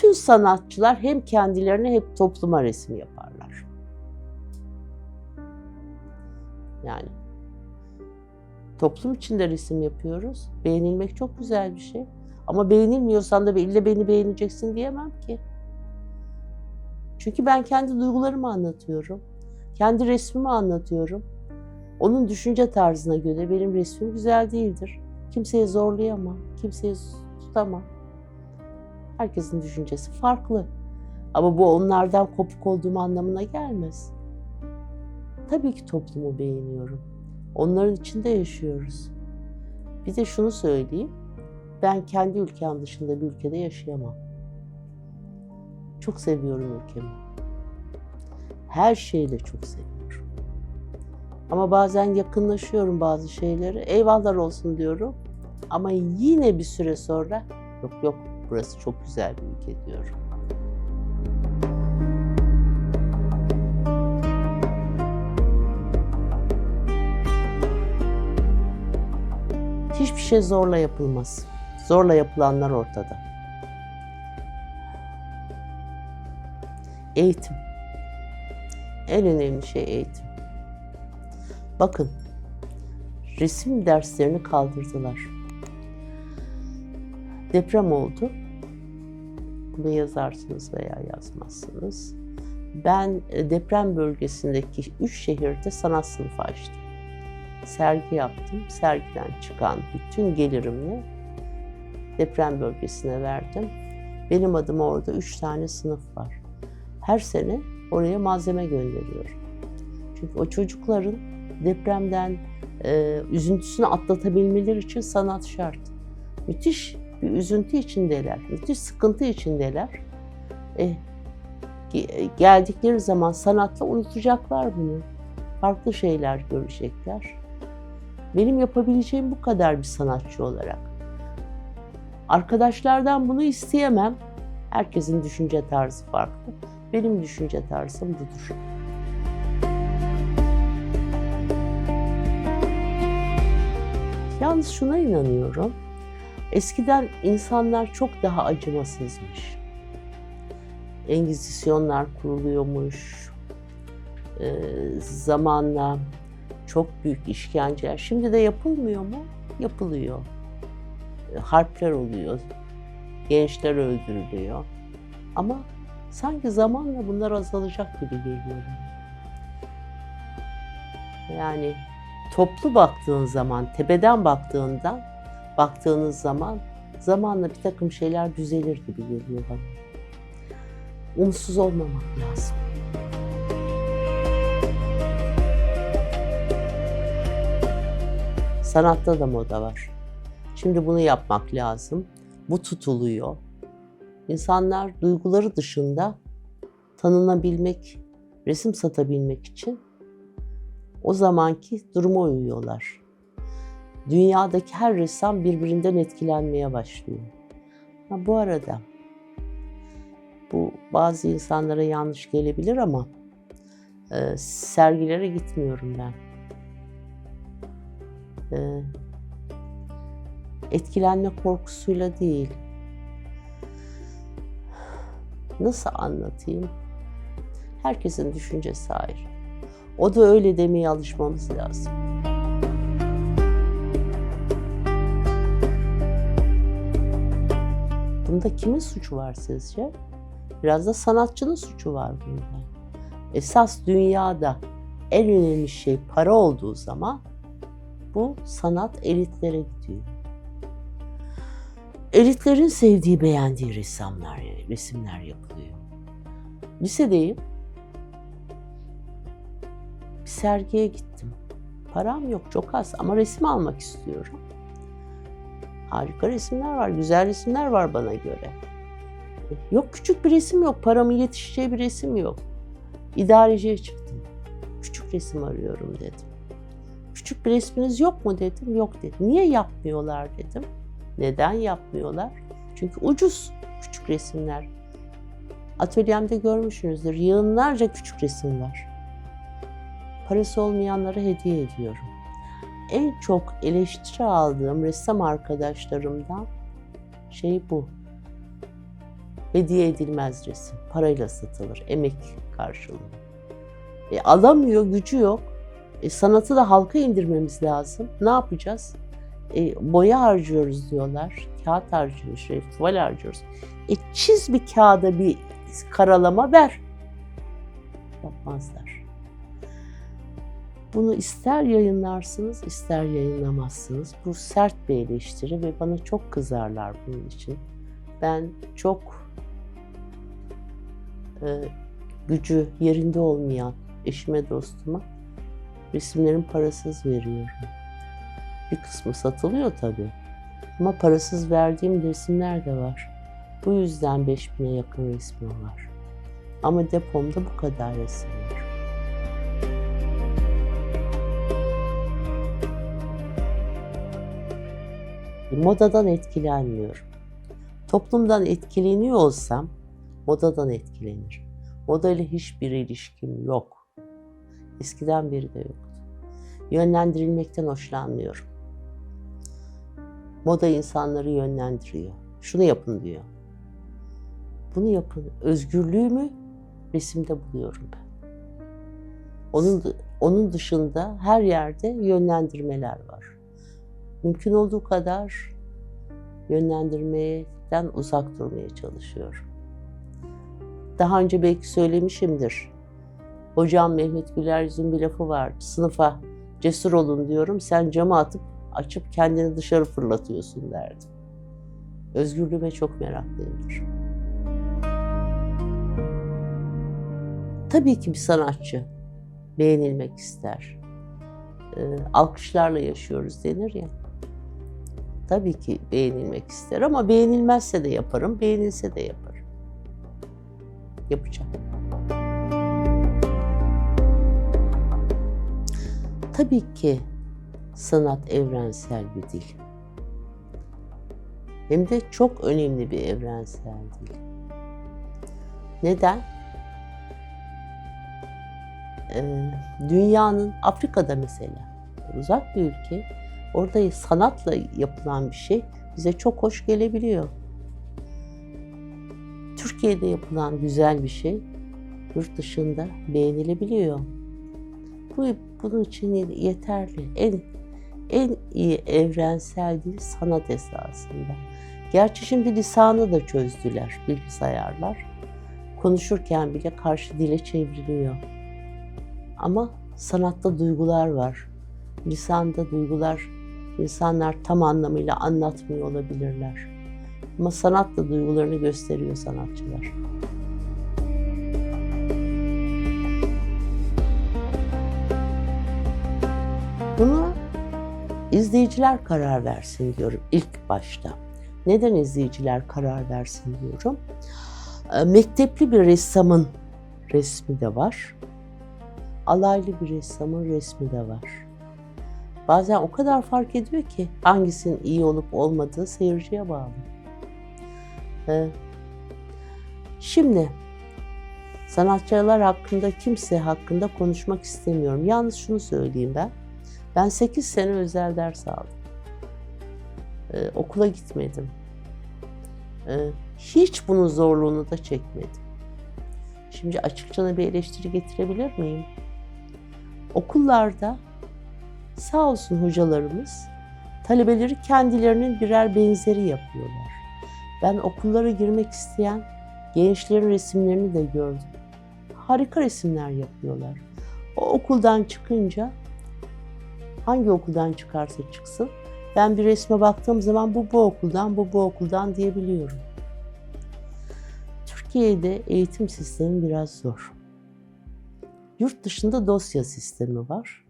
Bütün sanatçılar hem kendilerine hem topluma resim yaparlar. Yani toplum için de resim yapıyoruz. Beğenilmek çok güzel bir şey. Ama beğenilmiyorsan da ille beni beğeneceksin diyemem ki. Çünkü ben kendi duygularımı anlatıyorum. Kendi resmimi anlatıyorum. Onun düşünce tarzına göre benim resmim güzel değildir. Kimseye zorlayamam, kimseye tutamam. Herkesin düşüncesi farklı. Ama bu onlardan kopuk olduğum anlamına gelmez. Tabii ki toplumu beğeniyorum. Onların içinde yaşıyoruz. Bir de şunu söyleyeyim. Ben kendi ülkem dışında bir ülkede yaşayamam. Çok seviyorum ülkemi. Her şeyle çok seviyorum. Ama bazen yakınlaşıyorum bazı şeyleri. Eyvahlar olsun diyorum. Ama yine bir süre sonra yok burası çok güzel bir ülke diyorum. Hiçbir şey zorla yapılmaz. Zorla yapılanlar ortada. Eğitim. En önemli şey eğitim. Bakın, resim derslerini kaldırdılar. Deprem oldu. Bunu yazarsınız veya yazmazsınız. Ben deprem bölgesindeki 3 şehirde sanat sınıfı açtım. Sergi yaptım. Sergiden çıkan bütün gelirimle deprem bölgesine verdim. Benim adıma orada 3 tane sınıf var. Her sene oraya malzeme gönderiyorum. Çünkü o çocukların depremden üzüntüsünü atlatabilmeleri için sanat şart. Müthiş bir üzüntü içindeler, müthiş sıkıntı içindeler. Geldikleri zaman sanatla unutacaklar bunu. Farklı şeyler görecekler. Benim yapabileceğim bu kadar bir sanatçı olarak. Arkadaşlardan bunu isteyemem. Herkesin düşünce tarzı farklı. Benim düşünce tarzım budur. Yalnız şuna inanıyorum. Eskiden insanlar çok daha acımasızmış. Engizisyonlar kuruluyormuş. Zamanla çok büyük işkenceler. Şimdi de yapılmıyor mu? Yapılıyor. Harpler oluyor. Gençler öldürülüyor. Ama sanki zamanla bunlar azalacak gibi geliyor. Yani toplu baktığın zaman, tepeden baktığınız zaman zamanla bir takım şeyler düzelir gibi geliyor bana. Umutsuz olmamak lazım. Sanatta da moda var. Şimdi bunu yapmak lazım. Bu tutuluyor. İnsanlar duyguları dışında tanınabilmek, resim satabilmek için o zamanki duruma uyuyorlar. Dünyadaki her ressam birbirinden etkilenmeye başlıyor. Bu arada bu bazı insanlara yanlış gelebilir ama sergilere gitmiyorum ben. Etkilenme korkusuyla değil. Nasıl anlatayım? Herkesin düşüncesi ayrı. O da öyle demeye alışmamız lazım. Bunda kimin suçu var sizce? Biraz da sanatçının suçu var bunda. Esas dünyada en önemli şey para olduğu zaman bu sanat elitlere gidiyor. Elitlerin sevdiği, beğendiği resimler yapılıyor. Lisedeyim. Bir sergiye gittim. Param yok, çok az ama resim almak istiyorum. Harika resimler var, güzel resimler var bana göre. Yok, küçük bir resim yok, paramın yetişeceği bir resim yok. İdareciye çıktım. Küçük resim arıyorum dedim. Küçük bir resminiz yok mu dedim. Yok dedi. Niye yapmıyorlar dedim. Neden yapmıyorlar? Çünkü ucuz küçük resimler. Atölyemde görmüşsünüzdür. Yığınlarca küçük resim var. Parası olmayanlara hediye ediyorum. En çok eleştiri aldığım ressam arkadaşlarımdan şey bu. Hediye edilmez resim. Parayla satılır, emek karşılığı. Alamıyor, gücü yok. Sanatı da halka indirmemiz lazım. Ne yapacağız? Boya harcıyoruz diyorlar. Kağıt harcıyoruz, tuval harcıyoruz. Çiz bir kağıda bir karalama ver. Yapmazlar. Bunu ister yayınlarsınız, ister yayınlamazsınız. Bu sert bir eleştiri ve bana çok kızarlar bunun için. Ben çok gücü yerinde olmayan eşime, dostuma resimlerin parasız veriyorum. Bir kısmı satılıyor tabii. Ama parasız verdiğim resimler de var. Bu yüzden 5000'e yakın resmim var. Ama depomda bu kadar resim var. Modadan etkilenmiyorum. Toplumdan etkileniyor olsam modadan etkilenirim. Moda ile hiçbir ilişkim yok. Eskiden beri de yoktu. Yönlendirilmekten hoşlanmıyorum. Moda insanları yönlendiriyor. Şunu yapın diyor. Bunu yapın. Özgürlüğümü resimde buluyorum ben. Onun dışında her yerde yönlendirmeler var. Mümkün olduğu kadar yönlendirmeden uzak durmaya çalışıyorum. Daha önce belki söylemişimdir. Hocam Mehmet Güler Yüz'ün bir lafı vardı. Sınıfa cesur olun diyorum, sen camı açıp kendini dışarı fırlatıyorsun derdim. Özgürlüğüme çok meraklıyımdır. Tabii ki bir sanatçı beğenilmek ister. Alkışlarla yaşıyoruz denir ya. Tabii ki beğenilmek ister ama beğenilmezse de yaparım, beğenilse de yaparım. Yapacağım. Tabii ki sanat evrensel bir dil. Hem de çok önemli bir evrensel dil. Neden? Dünyanın, Afrika'da mesela, uzak bir ülke, orada sanatla yapılan bir şey bize çok hoş gelebiliyor. Türkiye'de yapılan güzel bir şey yurt dışında beğenilebiliyor. Bunun için yeterli. En iyi evrensel dil sanat esasında. Gerçi şimdi lisanı da çözdüler bilgisayarlar. Konuşurken bile karşı dile çevriliyor. Ama sanatta duygular var. Lisanda duygular insanlar tam anlamıyla anlatmıyor olabilirler. Ama sanatla duygularını gösteriyor sanatçılar. Buna izleyiciler karar versin diyorum ilk başta. Neden izleyiciler karar versin diyorum? Mektepli bir ressamın resmi de var. Alaylı bir ressamın resmi de var. Bazen o kadar fark ediyor ki hangisinin iyi olup olmadığı seyirciye bağlı. Şimdi sanatçılar hakkında, kimse hakkında konuşmak istemiyorum. Yalnız şunu söyleyeyim ben. Ben 8 sene özel ders aldım. Okula gitmedim. Hiç bunun zorluğunu da çekmedim. Şimdi açıkça bir eleştiri getirebilir miyim? Okullarda sağ olsun hocalarımız talebeleri kendilerinin birer benzeri yapıyorlar. Ben okullara girmek isteyen gençlerin resimlerini de gördüm. Harika resimler yapıyorlar. O okuldan çıkınca, hangi okuldan çıkarsa çıksın, ben bir resme baktığım zaman bu okuldan, bu okuldan diyebiliyorum. Türkiye'de eğitim sistemi biraz zor. Yurt dışında dosya sistemi var.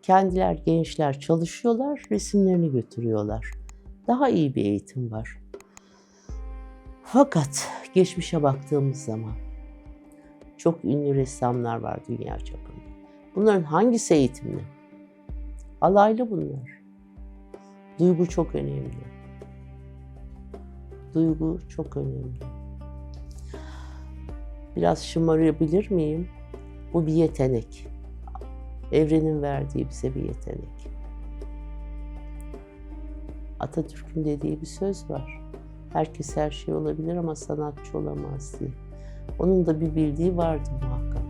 Kendiler, gençler çalışıyorlar, resimlerini götürüyorlar. Daha iyi bir eğitim var. Fakat geçmişe baktığımız zaman çok ünlü ressamlar var dünya çapında. Bunların hangisi eğitimli? Alaylı bunlar. Duygu çok önemli. Duygu çok önemli. Biraz şımarabilir miyim? Bu bir yetenek. Evrenin verdiği bize bir yetenek. Atatürk'ün dediği bir söz var. Herkes her şey olabilir ama sanatçı olamaz diye. Onun da bir bildiği vardı muhakkak.